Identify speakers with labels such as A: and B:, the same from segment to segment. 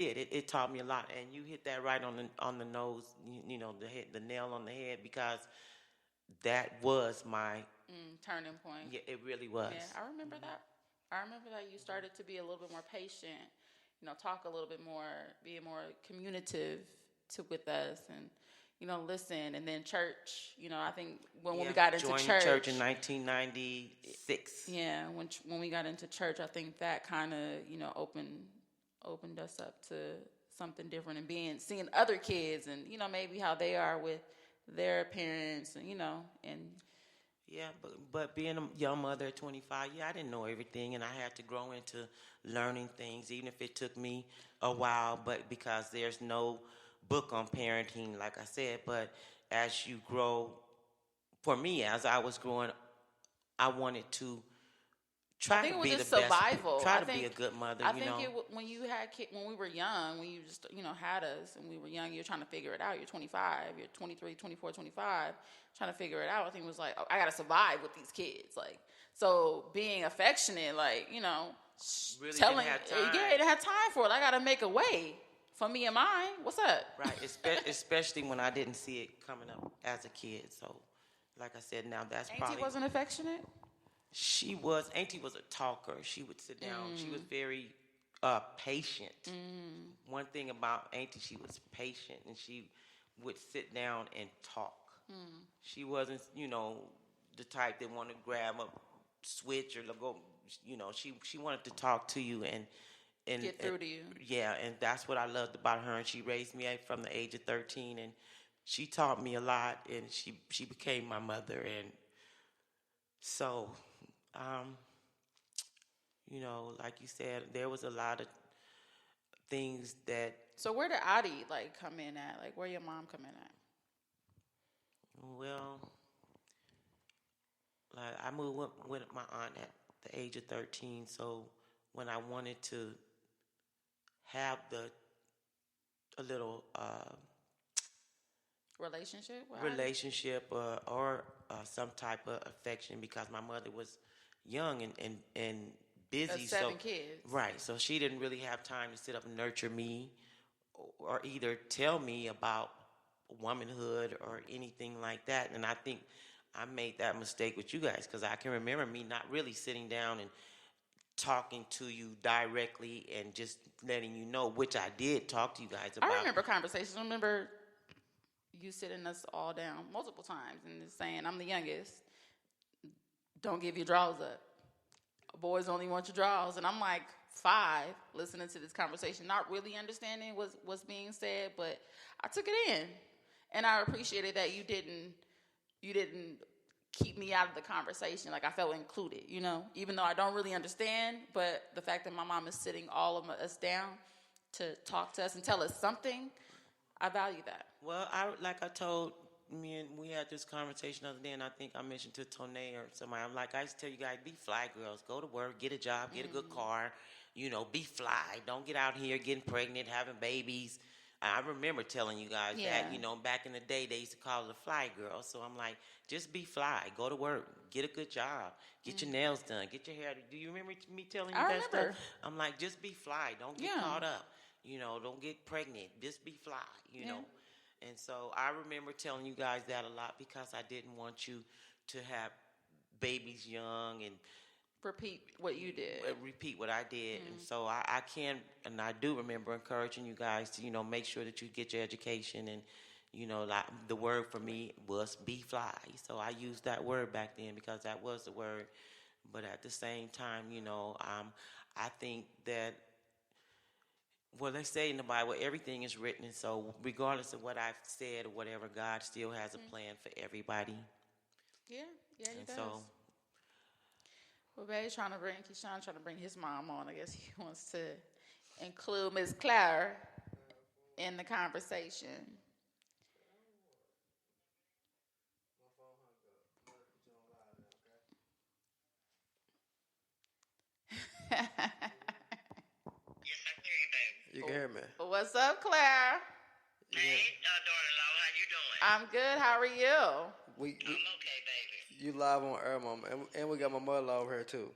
A: It taught me a lot, and you hit that right on the nose. The nail on the head because that was my
B: Turning point.
A: yeah. It really was.
B: Yeah, I remember that. I remember that you started to be a little bit more patient, talk a little bit more, be more communicative with us, and listen. And then church, I think when
A: Yeah,
B: we got into
A: joined the church in 1996.
B: yeah, when we got into church, I think that kind of opened us up to something different, and seeing other kids, and maybe how they are with their parents, and and
A: Yeah, but being a young mother at 25, yeah, I didn't know everything, and I had to grow into learning things, even if it took me a while. But because there's no book on parenting, like I said, but as you grow, for me, as I was growing, I wanted to
B: I
A: try
B: think
A: to
B: it was
A: be the
B: just
A: best,
B: survival.
A: try to be a good mother,
B: I
A: you
B: think
A: know.
B: when you had when we were young, when you just had us and we were young, you're trying to figure it out. You're 25, you're 23, 24, 25, trying to figure it out. I think it was like, oh, I gotta survive with these kids, like, so being affectionate, like,
A: Really didn't
B: telling,
A: have time.
B: yeah, it had time for it. I gotta make a way for me and mine. What's up?
A: Right, especially when I didn't see it coming up as a kid. So, like I said, now that's
B: Auntie
A: probably
B: wasn't affectionate.
A: she was. Auntie was a talker. She would sit down. She was very patient. One thing about Auntie, she was patient, and she would sit down and talk. She wasn't, the type that wanted to grab a switch or to go. She wanted to talk to you and
B: Get through to you.
A: yeah, and that's what I loved about her. And she raised me from the age of 13, and she taught me a lot, and she became my mother, and so um, like you said, there was a lot of things that,
B: So where did Adi like come in at? Like, where your mom come in at?
A: well, like I moved with my aunt at the age of 13. So when I wanted to have a little
B: Relationship with Adi?
A: relationship or some type of affection, because my mother was young and busy.
B: That's seven
A: So
B: kids.
A: right, so she didn't really have time to sit up and nurture me or either tell me about womanhood or anything like that. And I think I made that mistake with you guys because I can remember me not really sitting down and talking to you directly and just letting you know, which I did talk to you guys
B: I
A: about.
B: remember conversations. I remember you sitting us all down multiple times and just saying, I'm the youngest. Don't give your drawers up. Boys only want your drawers. And I'm like 5, listening to this conversation, not really understanding what's being said, but I took it in. And I appreciated that you didn't keep me out of the conversation. Like, I felt included, even though I don't really understand. But the fact that my mom is sitting all of us down to talk to us and tell us something, I value that.
A: Well, like I told me, and we had this conversation the other day, and I think I mentioned to Tone or somebody. I'm like, I used to tell you guys, be fly girls, go to work, get a job, get a good car, be fly. Don't get out here getting pregnant, having babies. I remember telling you guys
B: Yeah.
A: that, back in the day, they used to call it a fly girl. So I'm like, just be fly, go to work, get a good job, get your nails done, get your hair. Do you remember me telling you
B: I
A: that
B: remember.
A: stuff? I'm like, just be fly, don't get
B: Yeah.
A: caught up. Don't get pregnant. Just be fly,
B: Yeah.
A: And so I remember telling you guys that a lot because I didn't want you to have babies young and
B: Repeat what you did.
A: repeat what I did. And so I can, and I do remember encouraging you guys to, make sure that you get your education. And, like the word for me was be fly. So I used that word back then because that was the word. But at the same time, I think that, well, they say in the Bible, everything is written. And so regardless of what I've said or whatever, God still has a plan for everybody.
B: Yeah, he
A: And
B: does.
A: so,
B: Well, Keshun trying to bring his mom on. I guess he wants to include Miss Claire in the conversation.
C: Yes, I can hear you, baby.
D: You can hear me.
B: What's up, Claire?
C: Hey, daughter-in-law, how you doing?
B: I'm good. How are you?
C: I'm okay, baby.
D: You live on air, mama, and we got my mother over here too.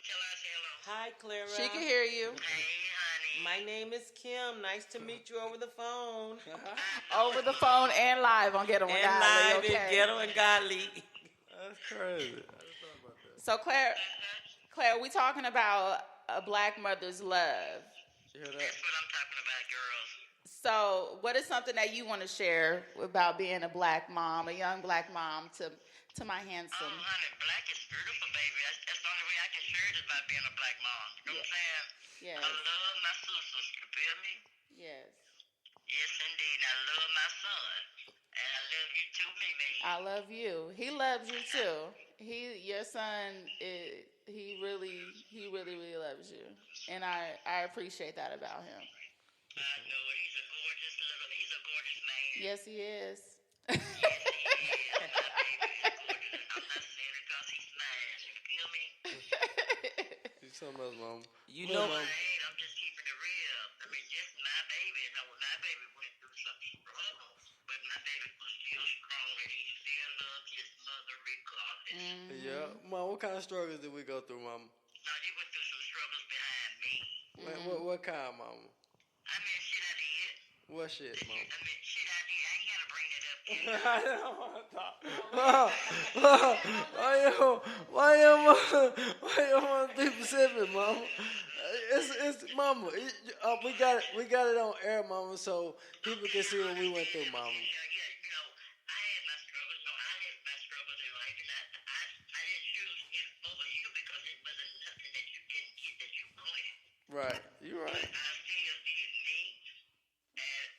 C: Tell her I say hello.
A: hi, Clara.
B: She can hear you.
C: Hey, honey.
A: My name is Kim. Nice to meet you over the phone.
B: Over the phone and live on Ghetto and
A: And
B: Godly,
A: live
B: okay?
A: in Ghetto and Godly.
D: That's crazy. I just thought about that.
B: So Claire, we talking about a black mother's love.
D: You hear that?
C: That's what I'm talking about, girls.
B: So, what is something that you want to share about being a black mom, a young black mom to my handsome?
C: Oh, honey, black is beautiful, baby. That's the only way I can share it is by being a black mom. You know what I'm saying?
B: Yes.
C: I love my sisters. You feel me?
B: Yes.
C: Yes, indeed. I love my son. And I love you too, Mimi.
B: I love you. He loves you too. Your son, he really loves you, and I appreciate that about him.
C: I know it. He's a gorgeous man.
B: Yes, he is.
C: Yes, he is. My baby is gorgeous. And I'm not saying it because he's mine. You feel me?
D: You something else, Mom.
A: You know,
C: I ain't. I'm just keeping it real. I mean, just my baby. You know, my baby went through some struggles, but my baby was still strong and he still loved his mother regardless.
D: Yeah. Mom, what kind of struggles did we go through, Mom?
C: Now, you went through some struggles behind me.
D: What kind, Mom?
C: I mean, shit I did.
D: What shit, Mom?
C: I mean, shit I did. I ain't got to bring it up to you.
D: I don't want to talk. Why you want to be specific, Mama? It's Mama. We got it on air, Mama, so people can see what we went through, Mama.
C: Yeah, you know, I had my struggles. No, I had my struggles in life, and I didn't choose it over you because it wasn't nothing that you didn't get that you wanted.
D: Right. You right.
C: I still did me, and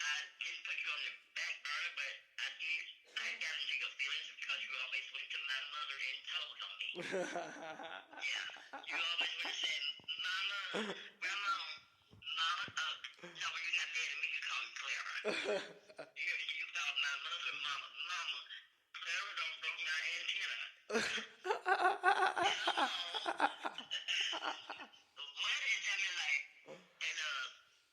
C: I didn't put you on the back burner, but I did. I got into your feelings because you always went to my mother and told on me. Yeah, you always went and said, Mama, Grandma, Mama, so when you got mad at me, you called me Clara. You called my mother Mama. Mama, Clara don't broke my antenna. What is that mean like?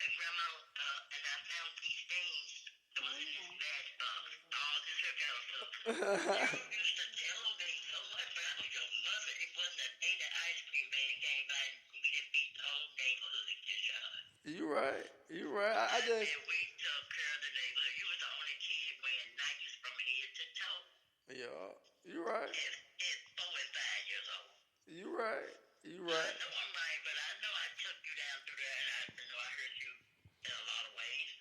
C: And Grandma, and I found these things that was in this matchbox. All this here kind of stuff. You used to tell me so much about your mother. It wasn't a day that ice cream man came by and we didn't beat the whole neighborhood to shot.
D: You right. You right. I just.
C: And we took care of the neighborhood. You was the only kid wearing Nikes from head to toe.
D: Yeah. You right.
C: At 4 and 5 years old.
D: You right. You
C: I
D: right.
C: know I'm right, but I know I took you down through there, and I know I hurt you in a lot of ways.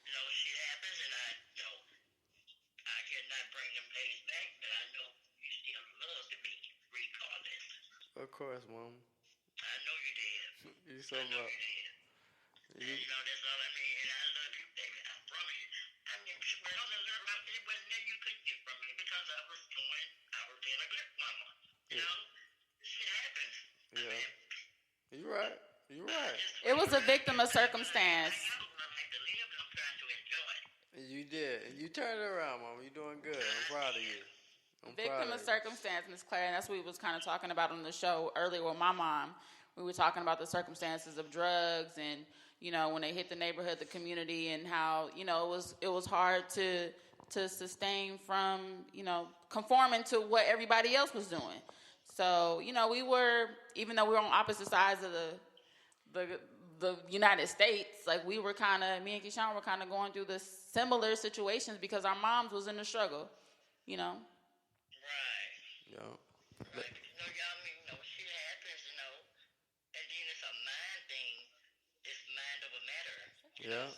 C: You know, shit happens, and I cannot bring them days back, but I know you still loved me regardless.
D: Of course, Mom.
C: I know you did.
D: You
C: I
D: something
C: know
D: up.
C: you did. And, that's all I mean, and I love you, baby. I promise you. I mean, well, the little rock, it wasn't that you could get from me because I was being a good mama. You know? Shit happens.
D: Yeah. You right. You right.
B: It was a victim of circumstance.
C: I know I like to live, and I'm trying to enjoy it.
D: You did. You turned it around, Mama. You're doing good. I'm proud of you. I'm
B: Victim
D: proud
B: of
D: of you.
B: circumstance, Miss Claire, and that's what we was kind of talking about on the show earlier with my mom. We were talking about the circumstances of drugs and, you know, when they hit the neighborhood, the community, and how, you know, it was hard to sustain from, you know, conforming to what everybody else was doing. So, you know, we were, even though we were on opposite sides of the United States, like we were kind of, me and Keshun were kind of going through the similar situations because our moms was in the struggle, you know.
C: Right.
D: Yeah.
C: Right. You know, y'all mean, you know, shit happens, you know, and then it's a mind thing. It's mind over matter.
D: Yeah.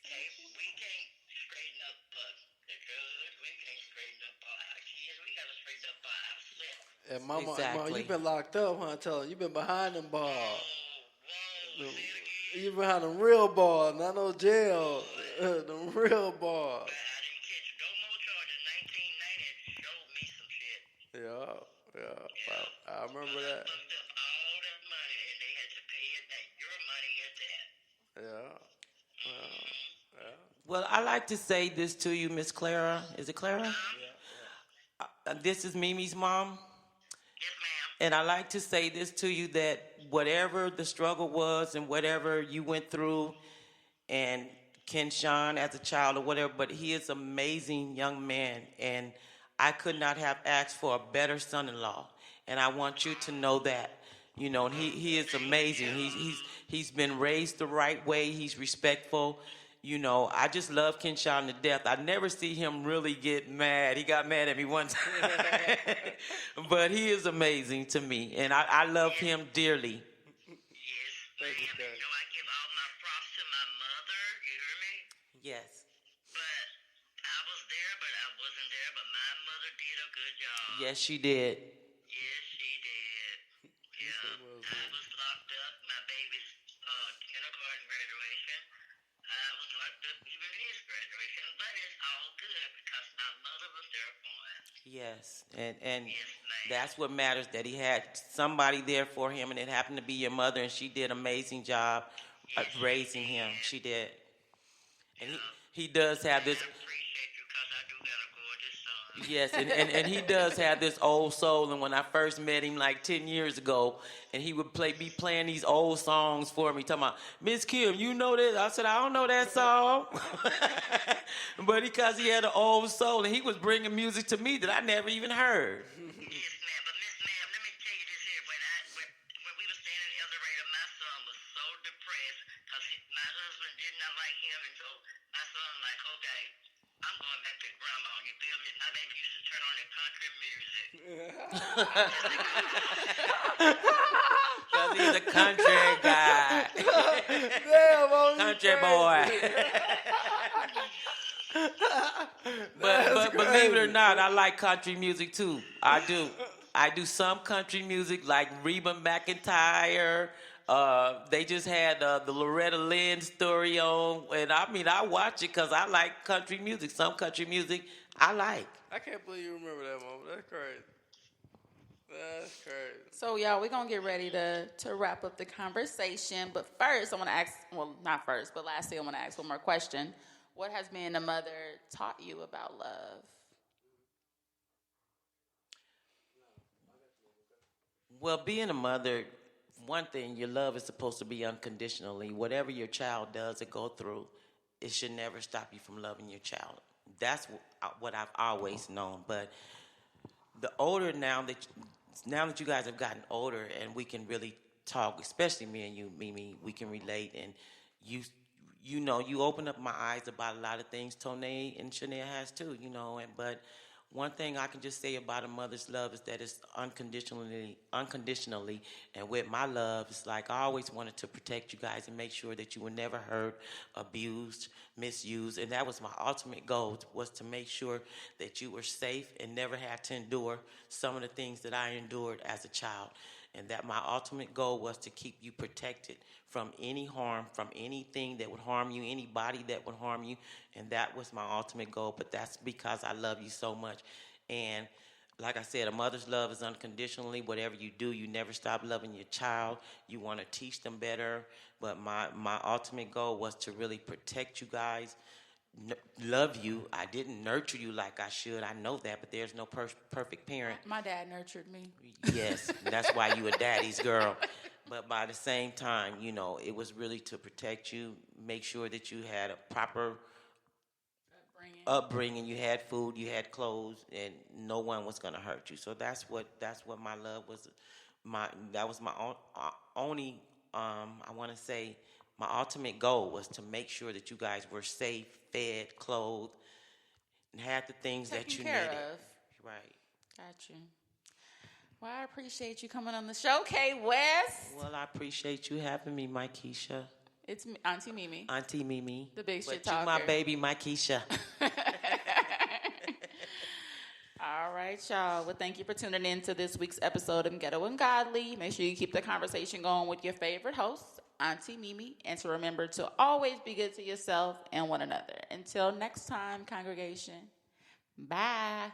C: Okay? We can't straighten up the drugs. We can't straighten up our kids. We got to straighten up ourselves.
D: And Mama,
A: Exactly.
D: you been locked up, huh? Tell her you been behind them bars.
C: Whoa, say it again.
D: You behind them real bars, not no jail. Them real bars.
C: I didn't catch no more charges. 1990 showed me some shit.
D: Yeah. I remember
C: But I
D: that.
C: fucked up all that money, and they had to pay it back. Your money at that.
D: Yeah.
A: well, I like to say this to you, Miss Clara. Is it Clara? This is Mimi's mom.
C: Yes, ma'am.
A: And I like to say this to you, that whatever the struggle was and whatever you went through, and Keshun as a child or whatever, but he is an amazing young man, and I could not have asked for a better son-in-law. And I want you to know that. You know, and he is amazing. He's been raised the right way. He's respectful. You know, I just love Keshun to death. I never see him really get mad. He got mad at me one time. But he is amazing to me, and I love him dearly.
C: Yes,
D: Thank you,
C: ma'am.
D: Karen.
C: You know, I give all my props to my mother. You hear me?
A: Yes.
C: But I was there, but I wasn't there. But my mother did a good job.
A: Yes, she did.
C: Yes, she did. Yeah. I was locked up. My baby's kindergarten graduation. I was locked up even his graduation. But it's all good because my mother was there for him.
A: Yes, and
C: Yes, ma'am.
A: that's what matters. That he had somebody there for him, and it happened to be your mother, and she did an amazing job raising him. She did, and he does have this.
C: I appreciate you because I do got a gorgeous son.
A: Yes, and he does have this old soul. And when I first met him like 10 years ago, and he would be playing these old songs for me, talking about, Miss Kim, you know this? I said, I don't know that song. But because he had an old soul, and he was bringing music to me that I never even heard.
C: Yes, ma'am. But Miss Ma'am, let me tell you this here. When we were standing in the elevator, my son was so depressed because my husband did not like him, and so my son like, okay, I'm going back to grandma. You feel me? My baby used to turn on the country music.
A: Because he's a country guy.
D: Damn, oh, you
A: Country
D: crazy.
A: boy. But believe it or not, I like country music too. I do. I do some country music like Reba McEntire. They just had the Loretta Lynn story on, and I watch it because I like country music. Some country music I like.
D: I can't believe you remember that, Mama. That's crazy. That's crazy.
B: So, y'all, we're going to get ready to wrap up the conversation. But first, I want to ask, well, not first, but lastly, I want to ask one more question. What has being a mother taught you about love?
A: Well, being a mother, one thing, your love is supposed to be unconditionally. Whatever your child does or go through, it should never stop you from loving your child. That's what I've always known. But the older now that you guys have gotten older and we can really talk, especially me and you, Mimi, we can relate, and you know, you open up my eyes about a lot of things Tone and Chanel has too, you know, but one thing I can just say about a mother's love is that it's unconditionally, and with my love, it's like I always wanted to protect you guys and make sure that you were never hurt, abused, misused, and that was my ultimate goal, was to make sure that you were safe and never had to endure some of the things that I endured as a child. And that my ultimate goal was to keep you protected from any harm, from anything that would harm you, anybody that would harm you. And that was my ultimate goal. But that's because I love you so much. And like I said, a mother's love is unconditionally. Whatever you do, you never stop loving your child. You want to teach them better. But my ultimate goal was to really protect you guys, love you. I didn't nurture you like I should. I know that, but there's no perfect parent.
B: My dad nurtured me.
A: Yes, that's why you a daddy's girl. But by the same time, you know, it was really to protect you, make sure that you had a proper upbringing, you had food, you had clothes, and no one was going to hurt you. So that's what my love was. That was my only I want to say my ultimate goal was to make sure that you guys were safe, fed, clothed, and had the things that you
B: Taken care
A: needed.
B: of.
A: Right.
B: Got you. Well, I appreciate you coming on the show, KWest.
A: Well, I appreciate you having me, my Keisha.
B: It's Auntie Mimi.
A: Auntie Mimi.
B: The big shit
A: But you
B: talker.
A: my baby, my Keisha.
B: All right, y'all. Well, thank you for tuning in to this week's episode of Ghetto and Godly. Make sure you keep the conversation going with your favorite host, Auntie Mimi, and to remember to always be good to yourself and one another. Until next time, congregation. Bye.